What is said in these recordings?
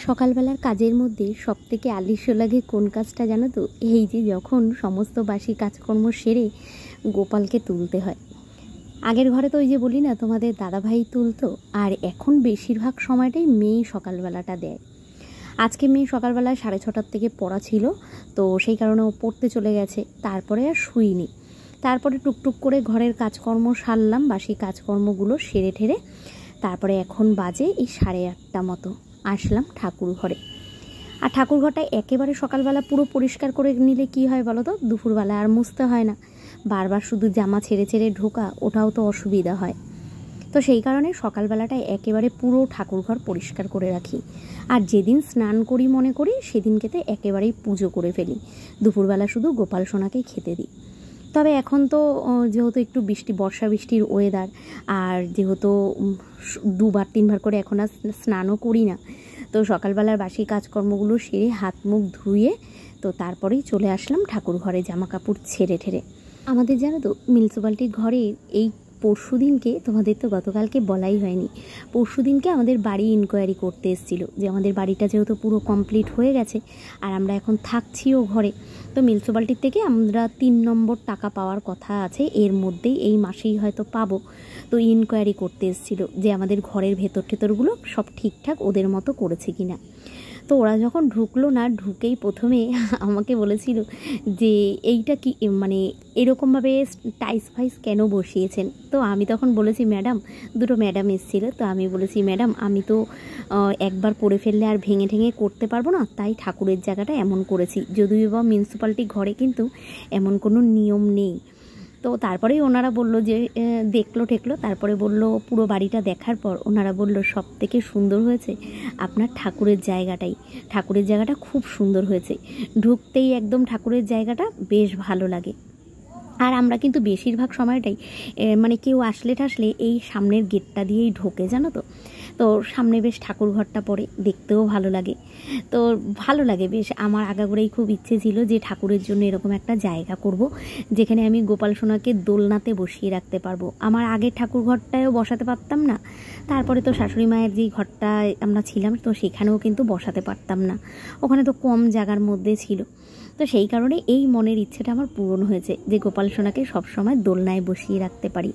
সকালবেলার কাজের মধ্যে সবথেকে আলস্য লাগে কোন কাজটা জানো তো? এই যে যখন সমস্ত বাসি কাজকর্ম সেরে গোপালকে তুলতে হয়। আগের ঘরে তো ওই যে বলি না তোমাদের দাদাভাই তুলতো, আর এখন বেশিরভাগ সময়টাই মেয়ে সকালবেলাটা দেয়। আজকে মেয়ে সকালবেলায় 6:30 থেকে পড়া ছিল, তো সেই কারণে ও পড়তে চলে গেছে। তারপরে আর শুইনি। তারপরে টুকটুক করে ঘরের কাজকর্ম সারলাম, বাসি কাজকর্মগুলো সেরে ঠেরে তারপরে এখন বাজে এই 8:30 মতো, আসলাম ঠাকুর ঘরে। আর ঠাকুর ঘরটা একেবারে সকালবেলা পুরো পরিষ্কার করে নিলে কি হয় বলো তো, দুপুরবেলা আর মুছতে হয় না, বারবার শুধু জামা ছেড়ে ছেড়ে ঢোকা, ওটাও তো অসুবিধা হয়। তো সেই কারণে সকালবেলাটায় একেবারে পুরো ঠাকুরঘর পরিষ্কার করে রাখি। আর যেদিন স্নান করি মনে করি সেদিনকেতে একেবারেই পুজো করে ফেলি, দুপুরবেলা শুধু গোপাল সোনাকে খেতে দিই। তবে এখন তো যেহেতু একটু বর্ষা বৃষ্টির ওয়েদার, আর যেহেতু 2-3 বার করে এখন আর স্নানও করি না, তো সকালবেলার বাসি কাজকর্মগুলো সেরে হাত মুখ ধুয়ে তো তারপরেই চলে আসলাম ঠাকুর ঘরে জামা কাপড় ছেড়ে ঠেরে। আমাদের জানো তো মিউনিসিপ্যালিটির ঘরে এই পরশু দিনকে, তোমাদের তো গতকালকে বলাই হয়নি, পরশু দিনকে আমাদের বাড়ি ইনকোয়ারি করতে এসেছিলো যে আমাদের বাড়িটা যেহেতু পুরো কমপ্লিট হয়ে গেছে আর আমরা এখন থাকছিও ঘরে, তো মিউনিসিপ্যালিটির থেকে আমরা 3 নম্বর টাকা পাওয়ার কথা আছে, এর মধ্যেই এই মাসেই হয়তো পাবো। তো ইনকোয়ারি করতে এসেছিলো যে আমাদের ঘরের ভেতর টেতরগুলো সব ঠিকঠাক ওদের মতো করেছে কিনা। তো ওরা যখন ঢুকলো না, ঢুকেই প্রথমে আমাকে বলেছিল যে এইটা কি, মানে এরকমভাবে টাইস ফাইস কেন বসিয়েছেন। তো আমি তখন বলেছি ম্যাডাম, দুটো ম্যাডাম এসেছিলো, তো আমি বলেছি ম্যাডাম আমি তো একবার পড়ে ফেললে আর ভেঙে ঠেঙে করতে পারবো না, তাই ঠাকুরের জায়গাটা এমন করেছি, যদিও বা মিউনিসিপ্যালিটি ঘরে কিন্তু এমন কোনো নিয়ম নেই। তো তারপরেই ওনারা বলল যে দেখলো ঠেকলো, তারপরে বলল পুরো বাড়িটা দেখার পর ওনারা বলল সব থেকে সুন্দর হয়েছে আপনার ঠাকুরের জায়গাটাই, ঠাকুরের জায়গাটা খুব সুন্দর হয়েছে, ঢুকতেই একদম ঠাকুরের জায়গাটা বেশ ভালো লাগে। আর আমরা কিন্তু বেশিরভাগ সময়টাই মানে কেউ আসলে টাসলে এই সামনের গেটটা দিয়েই ঢোকে জানো তো। তো সামনে বেশ ঠাকুর ঘরটা পড়ে, দেখতেও ভালো লাগে, তো ভালো লাগে বেশ। আমার আগাগোড়াই খুব ইচ্ছে ছিল যে ঠাকুরের জন্য এরকম একটা জায়গা করব যেখানে আমি গোপাল সোনাকে দোলনাতে বসিয়ে রাখতে পারবো। আমার আগের ঠাকুর ঘরটায়ও বসাতে পারতাম না, তারপরে তো শাশুড়ি মায়ের যেই ঘরটায় আমরা ছিলাম তো সেখানেও কিন্তু বসাতে পারতাম না, ওখানে তো কম জায়গার মধ্যে ছিল। তো সেই কারণে এই মনের ইচ্ছেটা আমার পূরণ হয়েছে যে গোপাল সোনাকে সবসময় দোলনায় বসিয়ে রাখতে পারি।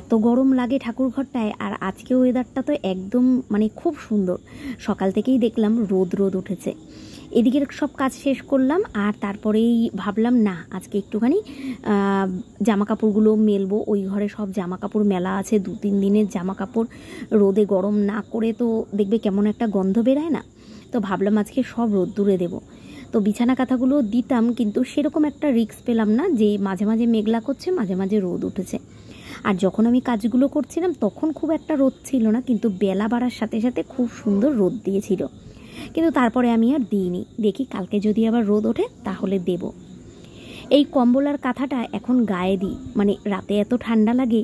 এত গরম লাগে ঠাকুর ঘরটায়, আর আজকে ওয়েদারটা তো একদম মানে খুব সুন্দর, সকাল থেকেই দেখলাম রোদ উঠেছে। এদিকের সব কাজ শেষ করলাম, আর তারপরেই ভাবলাম না আজকে একটুখানি জামা কাপড়গুলো মেলবো। ওই ঘরে সব জামা কাপড় মেলা আছে, 2-3 দিনের জামা কাপড়, রোদে গরম না করে তো দেখবে কেমন একটা গন্ধ বেরায় না, তো ভাবলাম আজকে সব রোদ্দুরে দেবো। তো বিছানা কাঁথাগুলো দিতাম, কিন্তু সেরকম একটা রিস্ক পেলাম না, যে মাঝে মাঝে মেঘলা করছে মাঝে মাঝে রোদ উঠেছে। আর যখন আমি কাজগুলো করছিলাম তখন খুব একটা রোদ ছিল না, কিন্তু বেলা বাড়ার সাথে সাথে খুব সুন্দর রোদ দিয়েছিল, কিন্তু তারপরে আমি আর দিইনি, দেখি কালকে যদি আবার রোদ ওঠে তাহলে দেব। এই কম্বল আর কাঁথাটা এখন গায়ে দিই, মানে রাতে এত ঠান্ডা লাগে,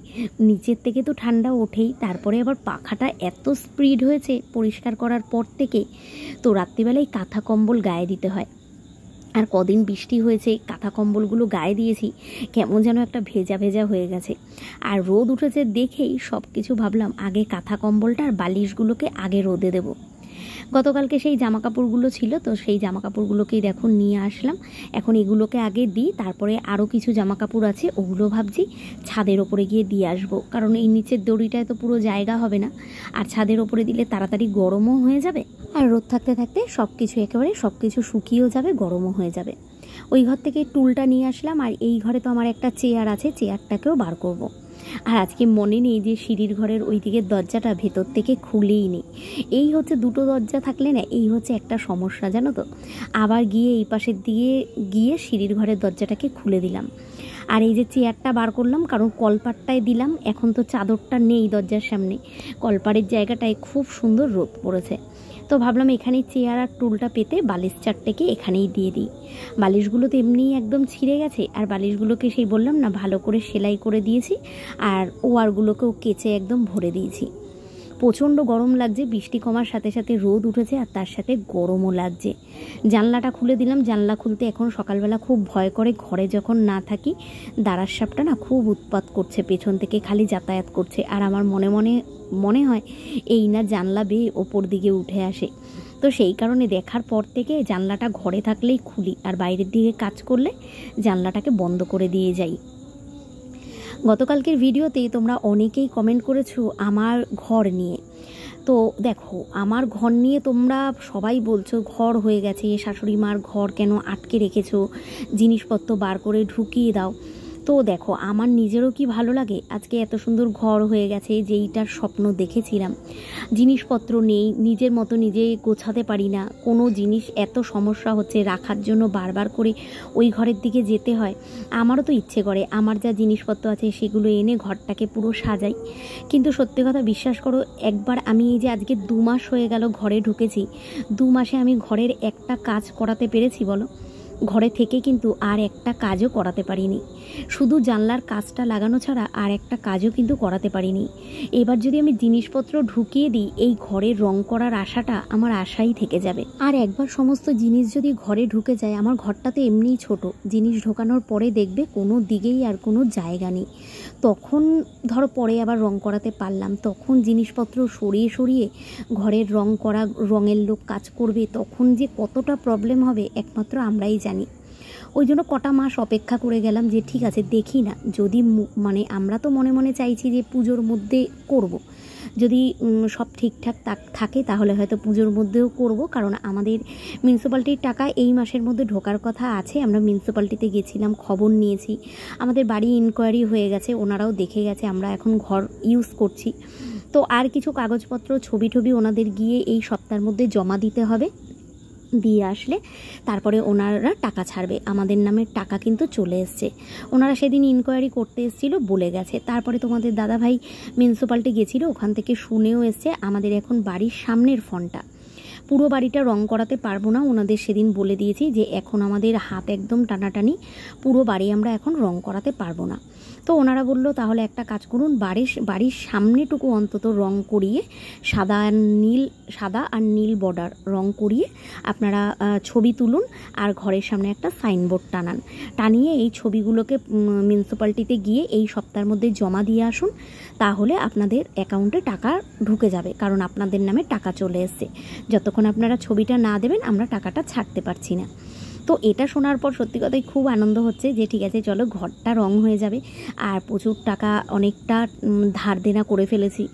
নিচের থেকে তো ঠান্ডা ওঠেই, তারপরে আবার পাখাটা এত স্পিড হয়েছে পরিষ্কার করার পর থেকে, তো রাত্রিবেলায় কাঁথা কম্বল গায়ে দিতে হয়। আর কদিন বৃষ্টি হয়েছে, কাঁথা কম্বলগুলো গায়ে দিয়েছি, কেমন যেন একটা ভেজা ভেজা হয়ে গেছে। আর রোদ উঠেছে দেখেই সব কিছু ভাবলাম আগে কাঁথা কম্বলটা আর বালিশগুলোকে আগে রোদে দেব। গতকালকে সেই জামা কাপড়গুলো ছিল, তো সেই জামা কাপড়গুলোকেই দেখুন নিয়ে আসলাম, এখন এগুলোকে আগে দিই, তারপরে আরও কিছু জামা কাপড় আছে ওগুলো ভাবছি ছাদের ওপরে গিয়ে দিয়ে আসবো, কারণ এই নিচের দড়িটায় তো পুরো জায়গা হবে না, আর ছাদের ওপরে দিলে তাড়াতাড়ি গরমও হয়ে যাবে, আর রোদ থাকতে থাকতে সব কিছু একেবারে সব কিছু শুকিয়েও যাবে, গরমও হয়ে যাবে। ওই ঘর থেকে টুলটা নিয়ে আসলাম, আর এই ঘরে তো আমার একটা চেয়ার আছে, চেয়ারটাকেও বার করব। আর আজকে মনে নেই যে সিঁড়ির ঘরের ওই দিকের দরজাটা ভেতর থেকে খুলেই নেই, এই হচ্ছে দুটো দরজা থাকলে না এই হচ্ছে একটা সমস্যা জানো তো। আবার গিয়ে এই পাশের দিকে গিয়ে সিঁড়ির ঘরের দরজাটাকে খুলে দিলাম, আর এই যে চেয়ারটা বার করলাম কারণ কলপারটায় দিলাম, এখন তো চাদরটা নেই দরজার সামনে, কলপারের জায়গাটায় খুব সুন্দর রোদ পড়েছে, তো ভাবলাম এখানেই চেয়ার আর টুলটা পেতে বালিশ চারটেকে এখানেই দিয়ে দিই। বালিশগুলো তো এমনিই একদম ছিঁড়ে গেছে, আর বালিশগুলোকে সেই বললাম না ভালো করে সেলাই করে দিয়েছি, আর ওয়ারগুলোকেও কেচে একদম ভরে দিয়েছি। প্রচণ্ড গরম লাগছে, বৃষ্টি কমার সাথে সাথে রোদ উঠেছে, আর তার সাথে গরমও লাগছে। জানলাটা খুলে দিলাম, জানলা খুলতে এখন সকালবেলা খুব ভয় করে, ঘরে যখন না থাকি দাঁড়ার সাপটা না খুব উৎপাত করছে, পেছন থেকে খালি যাতায়াত করছে, আর আমার মনে মনে হয় এই না জানলা বেয়ে ওপর দিকে উঠে আসে, তো সেই কারণে দেখার পর থেকে জানলাটা ঘরে থাকলেই খুলি, আর বাইরের দিকে কাজ করলে জানলাটাকে বন্ধ করে দিয়ে যাই। গতকালকের ভিডিওতে তোমরা অনেকেই কমেন্ট করেছো আমার ঘর নিয়ে। তো দেখো, আমার ঘর নিয়ে তোমরা সবাই বলছো ঘর হয়ে গেছে, শাশুড়ি মার ঘর কেন আটকে রেখেছো, জিনিসপত্র বার করে ঢুকিয়ে দাও। তো দেখো, আমার নিজেরও কি ভালো লাগে, আজকে এত সুন্দর ঘর হয়ে গেছে, যেইটার স্বপ্ন দেখেছিলাম। জিনিসপত্র নেই, নিজের মতো নিজে গোছাতে পারি না, কোনো জিনিস এত সমস্যা হচ্ছে রাখার জন্য বারবার করে ওই ঘরের দিকে যেতে হয়। আমারও তো ইচ্ছে করে আমার যা জিনিসপত্র আছে সেগুলো এনে ঘরটাকে পুরো সাজাই, কিন্তু সত্যি কথা বিশ্বাস করো, একবার আমি এই যে আজকে 2 মাস হয়ে গেল ঘরে ঢুকেছি, 2 মাসে আমি ঘরের একটা কাজ করাতে পেরেছি বলো? ঘরে থেকে কিন্তু আর একটা কাজও করাতে পারিনি, শুধু জানলার কাজটা লাগানো ছাড়া আর একটা কাজও কিন্তু করাতে পারিনি। এবার যদি আমি জিনিসপত্র ঢুকিয়ে দিই, এই ঘরের রং করার আশাটা আমার আশাই থেকে যাবে। আর একবার সমস্ত জিনিস যদি ঘরে ঢুকে যায়, আমার ঘরটা তো এমনিই ছোট, জিনিস ঢোকানোর পরে দেখবে কোনো দিকেই আর কোনো জায়গা নেই। তখন ধরো পরে আবার রং করাতে পারলাম, তখন জিনিসপত্র সরিয়ে সরিয়ে ঘরের রং করা, রঙের লোক কাজ করবে, তখন যে কতটা প্রবলেম হবে একমাত্র আমরাই জানি। ওই জন্য কটা মাস অপেক্ষা করে গেলাম যে ঠিক আছে দেখি না, যদি মানে আমরা তো মনে মনে চাইছি যে পুজোর মধ্যে করব, যদি সব ঠিকঠাক থাকে তাহলে হয়তো পুজোর মধ্যেও করব, কারণ আমাদের মিউনিসিপ্যালিটির টাকা এই মাসের মধ্যে ঢোকার কথা আছে। আমরা মিউনিসিপ্যালিটিতে গেছিলাম, খবর নিয়েছি, আমাদের বাড়ি ইনকোয়ারি হয়ে গেছে, ওনারাও দেখে গেছে, আমরা এখন ঘর ইউজ করছি। তো আর কিছু কাগজপত্র ছবি ওনাদের গিয়ে এই সপ্তাহের মধ্যে জমা দিতে হবে, দিয়ে আসলে তারপরে ওনারা টাকা ছাড়বে, আমাদের নামে টাকা কিন্তু চলে এসছে। ওনারা সেদিন ইনকোয়ারি করতে এসেছিলো, বলে গেছে। তারপরে তোমাদের দাদাভাই মিউনিসিপ্যালিটি গেছিলো, ওখান থেকে শুনেও এসছে আমাদের এখন বাড়ির সামনের ফ্রন্টটা, পুরো বাড়িটা রং করাতে পারবো না, ওনাদের সেদিন বলে দিয়েছি যে এখন আমাদের হাত একদম টানাটানি, পুরো বাড়ি আমরা এখন রং করাতে পারবো না। তো ওনারা বললো তাহলে একটা কাজ করুন, বাড়ির সামনেটুকু অন্তত রং করিয়ে সাদা আর নীল বর্ডার রং করিয়ে আপনারা ছবি তুলুন, আর ঘরের সামনে একটা সাইনবোর্ড টানিয়ে এই ছবিগুলোকে মিউনিসিপ্যালিটিতে গিয়ে এই সপ্তাহের মধ্যে জমা দিয়ে আসুন, তাহলে আপনাদের অ্যাকাউন্টে টাকা ঢুকে যাবে, কারণ আপনাদের নামে টাকা চলে এসছে। যতক্ষণ আপনারা ছবিটা না দেবেন আমরা টাকাটা ছাড়তে পারছি না। তো এটা শোনার পর সত্যি কথাই খুব আনন্দ হচ্ছে যে ঠিক আছে চলো ঘরটা রং হয়ে যাবে। আর প্রচুর টাকা অনেকটা ধার দেনা করে ফেলেছি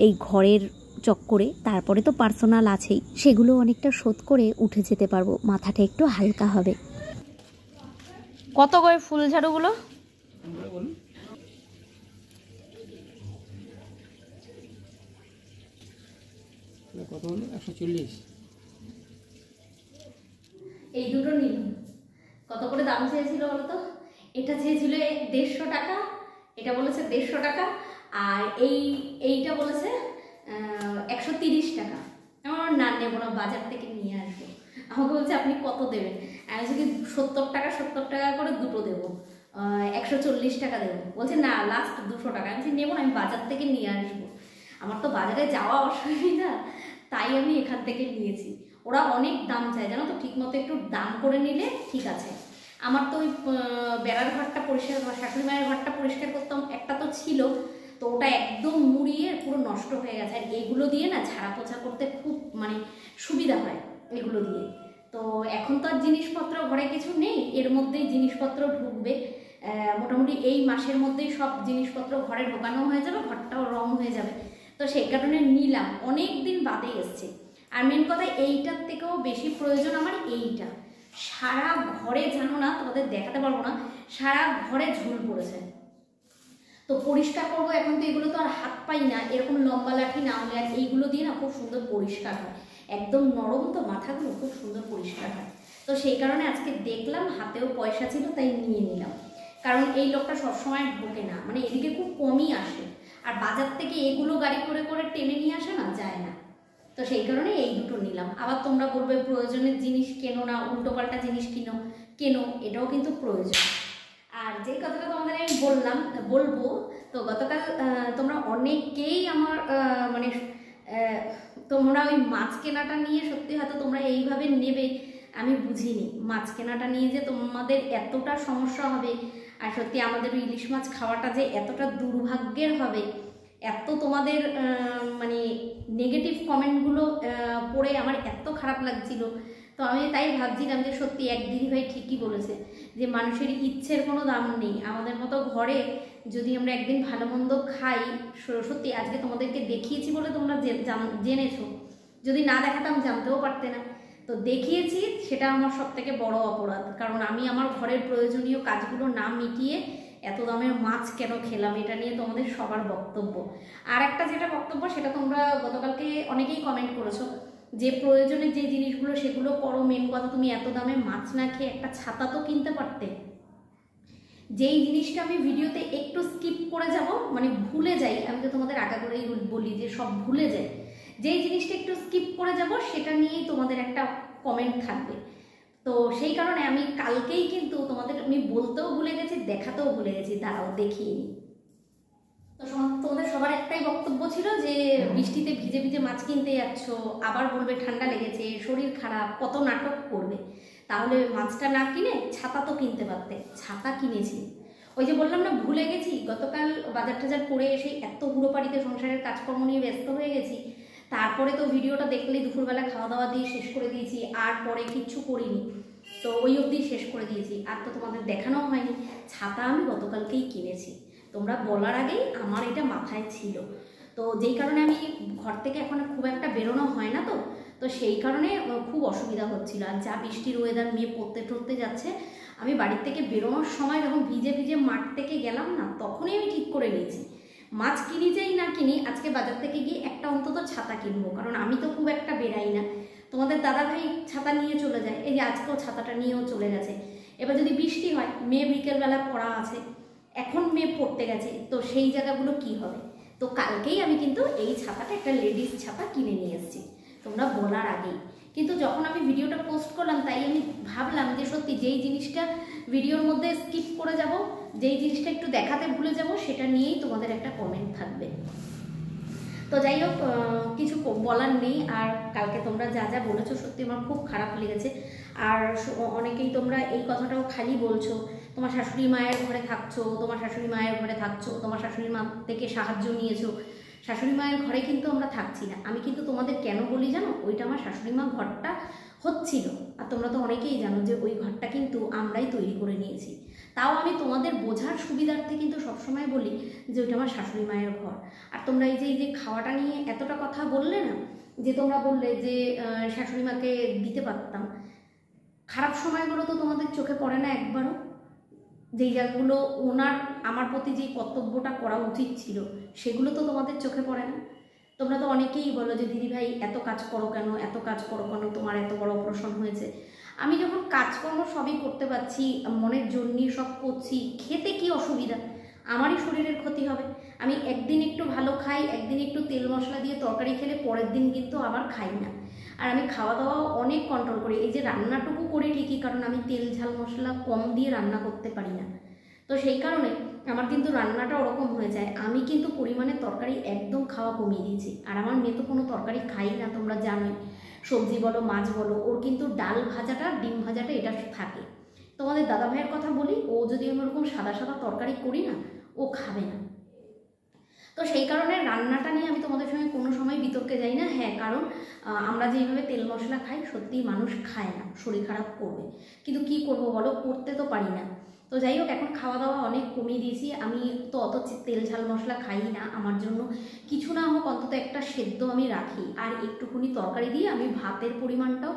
এই ঘরের চক্করে, তারপরে তো পার্সোনাল আছেই, সেগুলো অনেকটা শোধ করে উঠে যেতে পারবো, মাথাটা একটু হালকা হবে। কত করে ফুল ঝাড়ুগুলো? কত হলো? 140। এই দুটো নিন। কত করে দাম চেয়েছিল বলো তো? এটা চেয়েছিল 150 টাকা, এটা বলেছে 150 টাকা, আর এইটা বলেছে 130 টাকা। আমার না নেবো না, বাজার থেকে নিয়ে আসবো। আমাকে বলছে আপনি কত দেবেন? আমি বলছি কি 70 টাকা করে দুটো দেবো, 140 টাকা দেবো। বলছে না লাস্ট 200 টাকা। আমি বলছি নেবো না, আমি বাজার থেকে নিয়ে আসবো, আমার তো বাজারে যাওয়া অসুবিধা, তাই আমি এখান থেকে নিয়েছি। ওরা অনেক দাম চায় জানো তো, ঠিক মতো একটু দাম করে নিলে ঠিক আছে। আমার তো ওই বেড়ার ঘরটা পরিষ্কার, শাশুড়ি মায়ের ঘরটা পরিষ্কার করতাম, একটা তো ছিল, তো ওটা একদম মুড়িয়ে পুরো নষ্ট হয়ে গেছে। আর এইগুলো দিয়ে না ঝাড়া পোছা করতে খুব মানে সুবিধা হয় এগুলো দিয়ে। তো এখন তো আর জিনিসপত্র ঘরে কিছু নেই, এর মধ্যেই জিনিসপত্র ঢুকবে, মোটামুটি এই মাসের মধ্যেই সব জিনিসপত্র ঘরে ঢোকানো হয়ে যাবে, ঘরটাও রং হয়ে যাবে। তো সেই কারণে নিলাম, অনেক দিন বাদে এসছে। আর মেন কথা এইটার থেকেও বেশি প্রয়োজন আমার এইটা, সারা ঘরে জানো না, তোমাদের দেখাতে পারবো না, সারা ঘরে ঝুল পড়েছে। তো পরিষ্কার করবো, এখন তো এগুলো তো আর হাত পাই না, এরকম লম্বা লাঠি না হলে, আর এইগুলো দিয়ে না খুব সুন্দর পরিষ্কার হয়, একদম নরম তো মাথাগুলো, খুব সুন্দর পরিষ্কার হয়। তো সেই কারণে আজকে দেখলাম হাতেও পয়সা ছিল তাই নিয়ে নিলাম, কারণ এই লোকটা সবসময় ঢোকে না, মানে এদিকে খুব কমই আসে, আর বাজার থেকে এগুলো গাড়ি করে করে টেনে নিয়ে আসে না, যায় না। তো সেই কারণে এই দুটো নিলাম। আবার তোমরা বলবে প্রয়োজনের জিনিস কেনো না, উল্টোপাল্টা জিনিস কেনো, এটাও কিন্তু প্রয়োজন। আর যে কথাটা তোমাদের আমি বলবো, তো গতকাল তোমরা অনেকেই আমার মানে তোমরা ওই মাছ কেনাটা নিয়ে সত্যি হয়তো তোমরা এইভাবে নেবে আমি বুঝিনি, মাছ কেনাটা নিয়ে যে তোমাদের এতটা সমস্যা হবে, আর সত্যি আমাদের ওই ইলিশ মাছ খাওয়াটা যে এতটা দুর্ভাগ্যের হবে এত তোমাদের মানে নেগেটিভ কমেন্টগুলো পড়ে আমার এত খারাপ লাগছিল। তো আমি তাই ভাবছিলাম যে সত্যি এক দিদিভাই ঠিকই বলেছে যে মানুষের ইচ্ছের কোনো দাম নেই। আমাদের মতো ঘরে যদি আমরা একদিন ভালো মন্দ খাই, সত্যি আজকে তোমাদেরকে দেখিয়েছি বলে তোমরা জেনেছো, যদি না দেখাতাম জানতেও পারতে না। তো দেখিয়েছি, সেটা আমার সবথেকে বড় অপরাধ, কারণ আমি আমার ঘরের প্রয়োজনীয় কাজগুলো না মিটিয়ে এত দামের মাছ কেন খেলাম, এটা নিয়ে তোমাদের সবার বক্তব্য। আর একটা যেটা বক্তব্য, সেটা তোমরা গতকালকে অনেকেই কমেন্ট করেছো যে প্রয়োজনে যে জিনিসগুলো সেগুলো করো, মেন কথা তুমি এত দামে মাছ না খেয়ে একটা ছাতা তো কিনতে পারতে। যেই জিনিসটা আমি ভিডিওতে একটু স্কিপ করে যাব, মানে ভুলে যাই, আমি তো তোমাদের আগে করেই বলি যে সব ভুলে যাই, যেই জিনিসটা একটু স্কিপ করে যাব সেটা নিয়েই তোমাদের একটা কমেন্ট থাকবে। তো সেই কারণে আমি কালকেই কিন্তু তোমাদের আমি বলতেও ভুলে গেছি, দেখাতেও ভুলে গেছি, দাঁড়াও দেখিয়ে নিই। তো তোমাদের সবার একটাই বক্তব্য ছিল যে বৃষ্টিতে ভিজে ভিজে মাছ কিনতে যাচ্ছ, আবার বলবে ঠান্ডা লেগেছে, শরীর খারাপ, কত নাটক করবে, তাহলে মাছটা না কিনে ছাতা তো কিনতে পারতে। ছাতা কিনেছি, ওই যে বললাম না ভুলে গেছি, গতকাল বাজার টাজার করে এসে এত হুড়োপাড়িতে সংসারের কাজকর্ম নিয়ে ব্যস্ত হয়ে গেছি। তারপরে তো ভিডিওটা দেখলেই দুপুরবেলা খাওয়া দাওয়া দিয়ে শেষ করে দিয়েছি, আর পরে কিচ্ছু করিনি, তো ওই অবধি শেষ করে দিয়েছি, আর তো তোমাদের দেখানোও হয়নি। ছাতা আমি গতকালকেই কিনেছি, তোমরা বলার আগেই আমার এটা মাথায় ছিল। তো যেই কারণে আমি ঘর থেকে এখন খুব একটা বেরোনো হয় না, তো সেই কারণে খুব অসুবিধা হচ্ছিল। আর যা বৃষ্টির ওয়েদার, মেয়ে পড়তে টরতে যাচ্ছে, আমি বাড়ির থেকে বেরোনোর সময় যখন ভিজে ভিজে মাঠ থেকে গেলাম না, তখনই আমি ঠিক করে নিয়েছি মাছ কিনি যাই না কিনি, আজকে বাজার থেকে গিয়ে একটা অন্তত ছাতা কিনবো, কারণ আমি তো খুব একটা বেরাই না। তোমাদের দাদাভাই ছাতা নিয়ে চলে যায়, এই যে আজকেও ছাতাটা নিয়েও চলে গেছে। এবার যদি বৃষ্টি হয়, মেয়ে বিকেলবেলা পড়া আছে, এখন মেয়ে পড়তে গেছে, তো সেই জায়গাগুলো কি হবে। তো কালকেই আমি কিন্তু এই ছাতাটা, একটা লেডিস ছাতা কিনে নিয়ে এসেছি তোমরা বলার আগেই। কিন্তু যখন আমি ভিডিওটা পোস্ট করলাম, তাই আমি ভাবলাম যে সত্যি যেই জিনিসটা ভিডিওর মধ্যে স্কিপ করে যাব, যেই জিনিসটা একটু দেখাতে ভুলে যাব, সেটা নিয়েই তোমাদের একটা কমেন্ট থাকবে। তো যাই হোক, কিছু বলার নেই। আর কালকে তোমরা যা যা বলেছো সত্যি আমার খুব খারাপ লেগেছে। আর অনেকেই তোমরা এই কথাটাও খালি বলছো, তোমার শাশুড়ি মায়ের ঘরে থাকছো, তোমার শাশুড়ি মায়ের ঘরে থাকছো, তোমার শাশুড়ি মা থেকে সাহায্য নিয়েছো। শাশুড়ি মায়ের ঘরে কিন্তু আমরা থাকছি না। আমি কিন্তু তোমাদের কেন বলি জানো, ওইটা আমার শাশুড়ি মা ঘরটা হচ্ছিল, আর তোমরা তো অনেকেই জানো যে ওই ঘরটা কিন্তু আমরাই তৈরি করে নিয়েছি। তাও আমি তোমাদের বোঝার সুবিধার্থে কিন্তু সবসময় বলি যে ওইটা আমার শাশুড়ি মায়ের ঘর। আর তোমরা এই যে খাওয়াটা নিয়ে এতটা কথা বললে না, যে তোমরা বললে যে শাশুড়ি মাকে দিতে পারতাম, খারাপ সময়গুলো তো তোমাদের চোখে পড়ে না একবারও? যেই জায়গাগুলো ওনার আমার প্রতি যেই কর্তব্যটা করা উচিত ছিল, সেগুলো তো তোমাদের চোখে পড়ে না। তোমরা তো অনেকেই বলো যে দিদিভাই এত কাজ করো কেন, এত কাজ করো কেন, তোমার এত বড় অপারেশন হয়েছে। আমি যখন কাজকর্ম সবই করতে পারছি, মনের জন্য সব করছি, খেতে কি অসুবিধা? আমারই শরীরের ক্ষতি হবে। আমি একদিন একটু ভালো খাই, একদিন একটু তেল মশলা দিয়ে তরকারি খেলে পরের দিন কিন্তু আবার খাই না। আর আমি খাওয়া দাওয়াও অনেক কন্ট্রোল করি, এই যে রান্নাটুকু করি ঠিকই, কারণ আমি তেল ঝাল মশলা কম দিয়ে রান্না করতে পারি না। তো সেই কারণে আমার কিন্তু রান্নাটা ওরকম হয়ে যায়। আমি কিন্তু পরিমাণে তরকারি একদম খাওয়া কমিয়ে দিয়েছি। আর আমার মেয়ে তো কোনো তরকারি খাই না, তোমরা জানোই, সবজি বলো মাছ বলো, ওর কিন্তু ডাল ভাজাটা ডিম ভাজাটা এটা থাকে। তোমাদের দাদা ভাইয়ের কথা বলি, ও যদি আমি ওরকম সাদা সাদা তরকারি করি না, ও খাবে না। তো সেই কারণে রান্নাটা নিয়ে আমি তোমাদের সঙ্গে কোনো সময় বিতর্কে যাই না। হ্যাঁ, কারণ আমরা যেইভাবে তেল মশলা খাই, সত্যিই মানুষ খায় না, শরীর খারাপ করবে, কিন্তু কি করব বলো, করতে তো পারি না। তো যাই হোক, এখন খাওয়া দাওয়া অনেক কমিয়ে দিয়েছি। আমি তো অত তেল ঝাল মশলা খাই না, আমার জন্য কিছু না হোক অন্তত একটা সেদ্ধ আমি রাখি, আর একটুখানি তরকারি দিয়ে আমি ভাতের পরিমাণটাও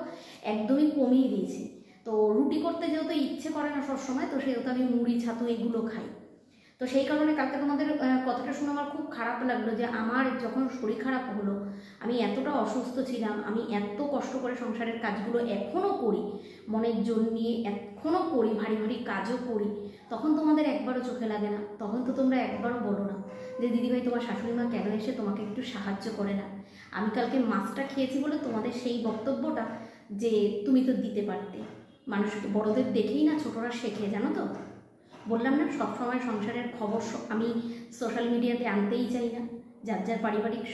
একদমই কমিয়ে দিয়েছি। তো রুটি করতে যেহেতু ইচ্ছে করে না সবসময়, তো সেহেতু আমি মুড়ি ছাতু এগুলো খাই। তো সেই কারণে কালকে তোমাদের কথাটা শুনে আমার খুব খারাপ লাগলো যে আমার যখন শরীর খারাপ হলো, আমি এতটা অসুস্থ ছিলাম, আমি এত কষ্ট করে সংসারের কাজগুলো এখনও করি, মনের জোর নিয়ে এখনও করি, ভারী ভারী কাজও করি, তখন তোমাদের একবারও চোখে লাগে না। তখন তো তোমরা একবারও বলো না যে দিদিভাই তোমার শাশুড়ি মা কেন এসে তোমাকে একটু সাহায্য করে না। আমি কালকে মাছটা খেয়েছি বলে তোমাদের সেই বক্তব্যটা যে তুমি তো দিতে পারতে। মানুষকে বড়দের দেখেই না ছোটরা শেখে, জানো তো। বললাম না, সবসময় সংসারের খবর আমি সোশ্যাল মিডিয়াতে আনতেই চাই না। যার যার পারিবারিক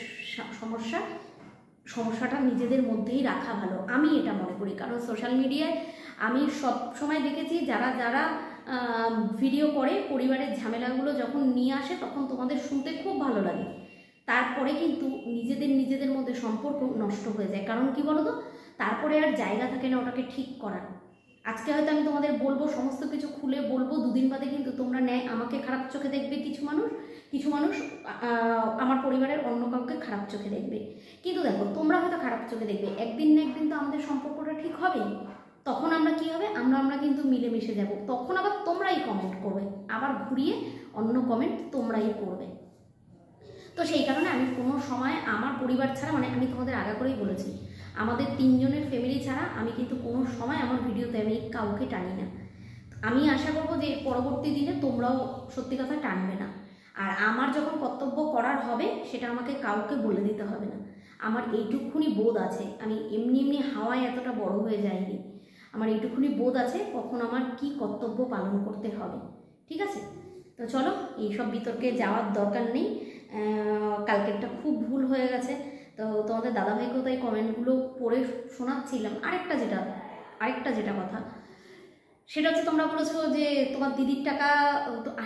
সমস্যাটা নিজেদের মধ্যেই রাখা ভালো, আমি এটা মনে করি। কারণ সোশ্যাল মিডিয়ায় আমি সব সময় দেখেছি যারা যারা ভিডিও করে পরিবারের ঝামেলাগুলো যখন নিয়ে আসে, তখন তোমাদের শুনতে খুব ভালো লাগে, তারপরে কিন্তু নিজেদের মধ্যে সম্পর্ক নষ্ট হয়ে যায়। কারণ কি বলো তো, তারপরে আর জায়গা থাকে না ওটাকে ঠিক করার। আজকে হয়তো আমি তোমাদের বলবো, সমস্ত কিছু খুলে বলবো, দুদিন বাদে কিন্তু তোমরা আমাকে খারাপ চোখে দেখবে, কিছু মানুষ আমার পরিবারের অন্য কাউকে খারাপ চোখে দেখবে। কিন্তু দেখো, তোমরা হয়তো খারাপ চোখে দেখবে, একদিন না একদিন তো আমাদের সম্পর্কটা ঠিক হবে। তখন আমরা কি হবে, আমরা কিন্তু মিলেমিশে যাব। তখন আবার তোমরাই কমেন্ট করবে, আবার ঘুরিয়ে অন্য কমেন্ট তোমরাই করবে। তো সেই কারণে আমি কোনো সময় আমার পরিবার ছাড়া, মানে আমি তোমাদের আগে করেই বলেছি, আমাদের 3 জনের ফ্যামিলি ছাড়া আমি কিন্তু কোনো সময় আমার ভিডিওতে আমি কাউকে টানি না। আমি আশা করবো যে পরবর্তী দিনে তোমরাও সত্যি কথা টানবে না। আর আমার যখন কর্তব্য করার হবে সেটা আমাকে কাউকে বলে দিতে হবে না। আমার এইটুকুনি বোধ আছে, আমি এমনি হাওয়ায় এতটা বড় হয়ে যাইনি। আমার এইটুকুনি বোধ আছে কখন আমার কি কর্তব্য পালন করতে হবে। ঠিক আছে, তো চলো এইসব বিতর্কে যাওয়ার দরকার নেই। কালকেরটা খুব ভুল হয়ে গেছে। তো তোমাদের দাদাভাইকেও তাই কমেন্টগুলো পড়ে শোনাচ্ছিলাম। আরেকটা যেটা কথা, সেটা হচ্ছে তোমরা বলেছো যে তোমার দিদির টাকা,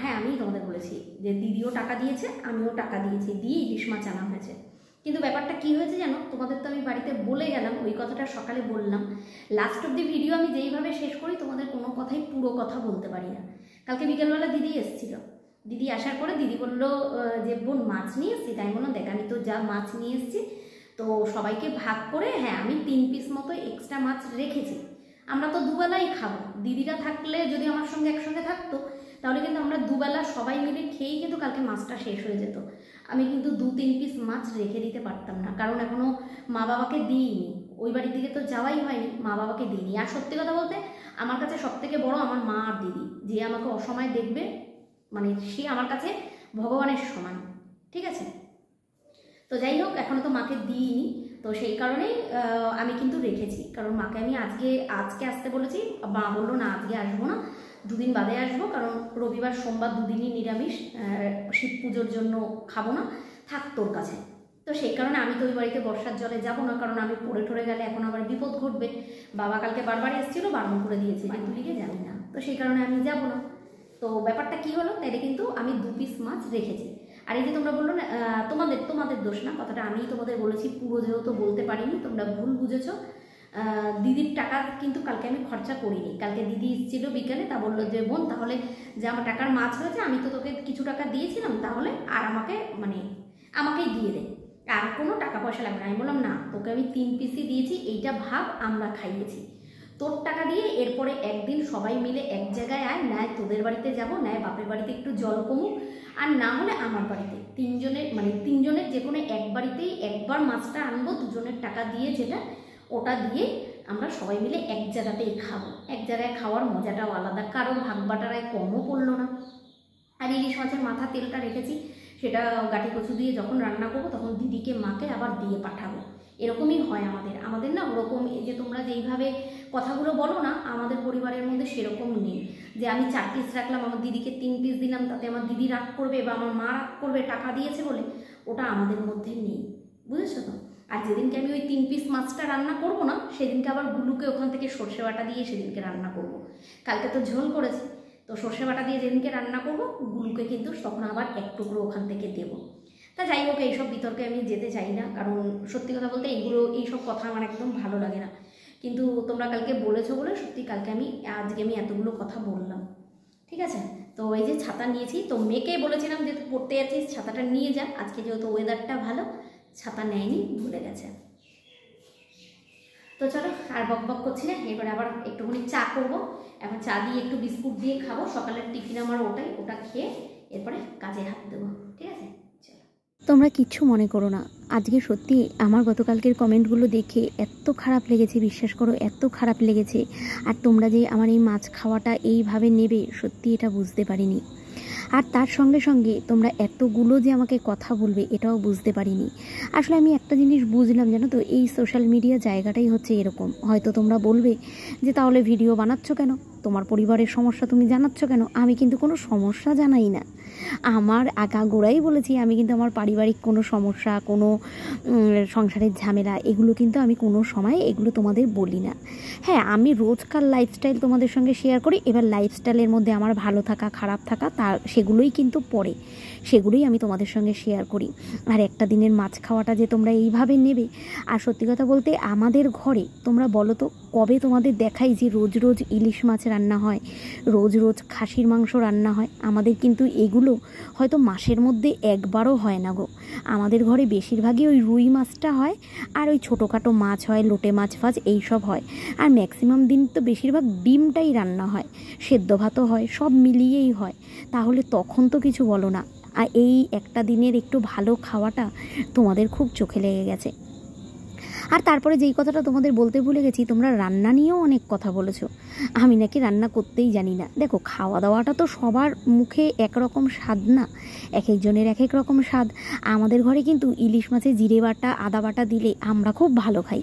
হ্যাঁ আমি তোমাদের বলেছি যে দিদিও টাকা দিয়েছে, আমিও টাকা দিয়েছি, দিয়ে ইলিশ মাছ আনা হয়েছে। কিন্তু ব্যাপারটা কি হয়েছে জানো, তোমাদের তো আমি বাড়িতে বলে গেলাম, ওই কথাটা সকালে বললাম। লাস্ট অব দি ভিডিও আমি যেইভাবে শেষ করি তোমাদের কোনো কথাই পুরো কথা বলতে পারি না। কালকে বিকেলবেলা দিদি এসেছিল, দিদি আসার পরে দিদি বললো যে বোন মাছ নিয়ে এসছি। তাই বললাম দেখ আমি তো যা মাছ নিয়ে এসছি তো সবাইকে ভাগ করে, হ্যাঁ আমি 3 পিস মতো এক্সট্রা মাছ রেখেছি। আমরা তো দুবেলাই খাবো, দিদিরা থাকলে যদি আমার সঙ্গে একসঙ্গে থাকতো তাহলে কিন্তু আমরা দুবেলা সবাই মিলে খেয়েই কিন্তু কালকে মাছটা শেষ হয়ে যেত। আমি কিন্তু 2-3 পিস মাছ রেখে দিতে পারতাম না, কারণ এখনও মা বাবাকে দিইনি, ওই বাড়ির দিকে তো যাওয়াই হয়নি, মা বাবাকে দিইনি। আর সত্যি কথা বলতে আমার কাছে সবথেকে বড় আমার মা আর দিদি, যে আমাকে অসময় দেখবে, মানে সে আমার কাছে ভগবানের সমান। ঠিক আছে, তো যাই হোক এখনও তো মাকে দিইনি, তো সেই কারণেই আমি কিন্তু রেখেছি। কারণ মাকে আমি আজকে আসতে বলেছি, মা বললো না আজকে আসবো না, 2 দিন বাদে আসবো, কারণ রবিবার সোমবার 2 দিনই নিরামিষ, শিব পুজোর জন্য খাবো না, থাক তোর কাছে। তো সেই কারণে আমি তো ওই বাড়িতে বর্ষার জলে যাবো না, কারণ আমি পড়ে ঠরে গেলে এখন আবার বিপদ ঘটবে। বাবা কালকে বারবার এসেছিলো, বারণ করে দিয়েছি যে তুই লিগে যাবি না, তো সেই কারণে আমি যাবো না। তো ব্যাপারটা কি হলো, তাইলে কিন্তু আমি 2 পিস মাছ রেখেছি। আর এই যে তোমরা বললো না, তোমাদের দোষ না, কথাটা আমি তোমাদের বলেছি, পুরো যেহেতু বলতে পারিনি, তোমরা ভুল বুঝেছো। দিদির টাকা কিন্তু কালকে আমি খরচা করিনি। কালকে দিদি এসেছিল বিকেলে, তা বললো যে বোন তাহলে যে আমার টাকার মাছ হয়েছে, আমি তো তোকে কিছু টাকা দিয়েছিলাম, তাহলে আর আমাকেই দিয়ে দে, আর কোনো টাকা পয়সা লাগবে না। আমি বললাম না, তোকে আমি 3 পিসই দিয়েছি, এইটা ভাব আমরা খাইয়েছি, তোর টাকা দিয়ে এরপরে একদিন সবাই মিলে এক জায়গায় আয়, নয় তোদের বাড়িতে যাব, নয় বাপের বাড়িতে একটু জল কমুক, আর না হলে আমার বাড়িতে 3 জনের যে কোনো এক বাড়িতেই একবার মাছটা আনবো, 2 জনের টাকা দিয়ে, যেটা ওটা দিয়ে আমরা সবাই মিলে এক জায়গাতেই খাবো। এক জায়গায় খাওয়ার মজাটাও আলাদা, কারোর ভাগ বাটারায় কমও পড়লো না। আর ইলিশ মাছের মাথা তেলটা রেখেছি, সেটা গাঠি কচু দিয়ে যখন রান্না করবো তখন দিদিকে মাকে আবার দিয়ে পাঠাবো। এরকমই হয় আমাদের না, ওরকম এই যে তোমরা যেইভাবে কথাগুলো বলো না, আমাদের পরিবারের মধ্যে সেরকম নেই যে আমি 4 পিস রাখলাম, আমার দিদিকে 3 পিস দিলাম, তাতে আমার দিদি রাগ করবে বা আমার মা রাগ করবে টাকা দিয়েছে বলে, ওটা আমাদের মধ্যে নেই, বুঝেছো তো। আর যেদিনকে আমি ওই 3 পিস মাছটা রান্না করবো না, সেদিনকে আবার গুলুকে ওখান থেকে সর্ষে বাটা দিয়ে সেদিনকে রান্না করব। কালকে তো ঝোল করেছি, তো সর্ষে বাটা দিয়ে যেদিনকে রান্না করবো গুলুকে কিন্তু তখন আবার 1 টুকরো ওখান থেকে দেবো। তা যাই হোক, এইসব বিতর্কে আমি যেতে চাই না, কারণ সত্যি কথা বলতে এইসব কথা আমার একদম ভালো লাগে না। কিন্তু তোমরা কালকে বলেছো বলে সত্যি আজকে আমি এতগুলো কথা বললাম। ঠিক আছে, তো এই যে ছাতা নিয়েছি, তো মেয়েকে বলেছিলাম যে তুই পড়তে যাচ্ছিস ছাতাটা নিয়ে যা, আজকে যেহেতু ওয়েদারটা ভালো, ছাতা নেয়নি, ভুলে গেছে। তো চলো আর বক করছি না, এবারে আবার একটুখানি চা করবো। এখন চা দিয়ে একটু বিস্কুট দিয়ে খাবো, সকালের টিফিন আমার ওটা খেয়ে এরপরে কাজে হাত দেবো। ঠিক আছে, চলো। তোমরা কিচ্ছু মনে করো না, আজকে সত্যি আমার গতকালকের কমেন্টগুলো দেখে এত খারাপ লেগেছে, বিশ্বাস করো এত খারাপ লেগেছে। আর তোমরা যে আমার এই মাছ খাওয়াটা এইভাবে নেবে, সত্যি এটা বুঝতে পারিনি। আর তার সঙ্গে সঙ্গে তোমরা এতগুলো যে আমাকে কথা বলবে, এটাও বুঝতে পারিনি। আসলে আমি একটা জিনিস বুঝলাম জানো তো, এই সোশ্যাল মিডিয়া জায়গাটাই হচ্ছে এরকম। হয়তো তোমরা বলবে যে তাহলে ভিডিও বানাচ্ছ কেন, তোমার পরিবারের সমস্যা তুমি জানাচ্ছ কেন। আমি কিন্তু কোনো সমস্যা জানাই না, আমার আগাগোড়াই বলেছি আমি কিন্তু আমার পারিবারিক কোনো সমস্যা, কোনো সংসারের ঝামেলা, এগুলো কিন্তু আমি কোনো সময় এগুলো তোমাদের বলি না। হ্যাঁ, আমি রোজকার লাইফস্টাইল তোমাদের সঙ্গে শেয়ার করি, এবার লাইফস্টাইলের মধ্যে আমার ভালো থাকা খারাপ থাকা সেগুলোই কিন্তু পড়ে, সেগুলোই আমি তোমাদের সঙ্গে শেয়ার করি। আর একটা দিনের মাছ খাওয়াটা যে তোমরা এইভাবে নেবে, আর সত্যি কথা বলতে আমাদের ঘরে তোমরা বলো তো কবে তোমাদের দেখাই যে রোজ রোজ ইলিশ মাছ রান্না হয়, রোজ রোজ খাসির মাংস রান্না হয়? আমাদের কিন্তু এগুলো হয়তো মাসের মধ্যে একবারও হয় না গো। আমাদের ঘরে বেশিরভাগই ওই রুই মাছটা হয়, আর ওই ছোটোখাটো মাছ হয়, লোটে মাছ ফাছ এইসব হয়। আর ম্যাক্সিমাম দিন তো বেশিরভাগ ডিমটাই রান্না হয়, সেদ্ধ ভাতও হয়, সব মিলিয়েই হয়। তাহলে তখন তো কিছু বলো না, আর এই একটা দিনের একটু ভালো খাওয়াটা তোমাদের খুব চোখে লেগে গেছে। আর তারপরে যেই কথাটা তোমাদের বলতে ভুলে গেছি, তোমরা রান্না নিয়েও অনেক কথা বলেছো, আমি নাকি রান্না করতেই জানি না। দেখো, খাওয়া দাওয়াটা তো সবার মুখে একরকম স্বাদ না, এক একজনের এক এক রকম স্বাদ। আমাদের ঘরে কিন্তু ইলিশ মাছে জিরে বাটা আদা বাটা দিলে আমরা খুব ভালো খাই।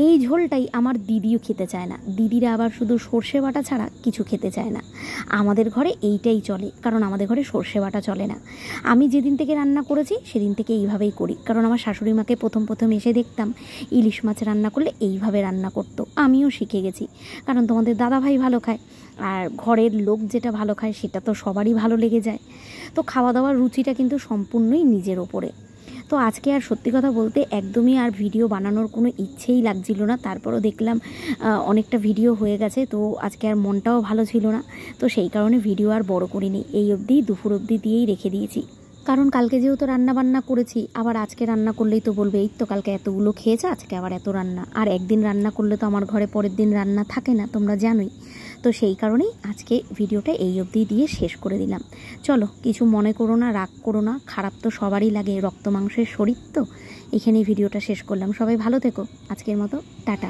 এই ঝোলটাই আমার দিদিও খেতে চায় না, দিদিরা আবার শুধু সর্ষে বাটা ছাড়া কিছু খেতে চায় না। আমাদের ঘরে এইটাই চলে, কারণ আমাদের ঘরে সর্ষে বাটা চলে না। আমি যেদিন থেকে রান্না করেছি সেদিন থেকে এইভাবেই করি, কারণ আমার শাশুড়ি মাকে প্রথম এসে দেখতাম ইলিশ মাছ রান্না করলে এইভাবে রান্না করতো, আমিও শিখে গেছি। কারণ তোমাদের দাদাভাই ভালো খায়, আর ঘরের লোক যেটা ভালো খায় সেটা তো সবারই ভালো লেগে যায়। তো খাওয়া দাওয়ার রুচিটা কিন্তু সম্পূর্ণই নিজের ওপরে। তো আজকে আর সত্যি কথা বলতে একদমই আর ভিডিও বানানোর কোনো ইচ্ছেই লাগছিল না। তারপরও দেখলাম অনেকটা ভিডিও হয়ে গেছে, তো আজকে আর মনটাও ভালো ছিল না, তো সেই কারণে ভিডিও আর বড় করিনি। এই অবধি দুপুর অবধি দিয়েই রেখে দিয়েছি, কারণ কালকে যেহেতু রান্না বান্না করেছি, আবার আজকে রান্না করলেই তো বলবে এই তো কালকে এতগুলো খেয়েছে, আজকে আবার এত রান্না। আর একদিন রান্না করলে তো আমার ঘরে পরের দিন রান্না থাকে না, তোমরা জানোই। তো সেই কারণেই আজকে ভিডিওটা এই অবধি দিয়ে শেষ করে দিলাম। চলো, কিছু মনে করো না, রাগ করো না, খারাপ তো সবারই লাগে, রক্ত মাংসের শরীর তো। এখানেই ভিডিওটা শেষ করলাম। সবাই ভালো থেকো, আজকের মতো টাটা।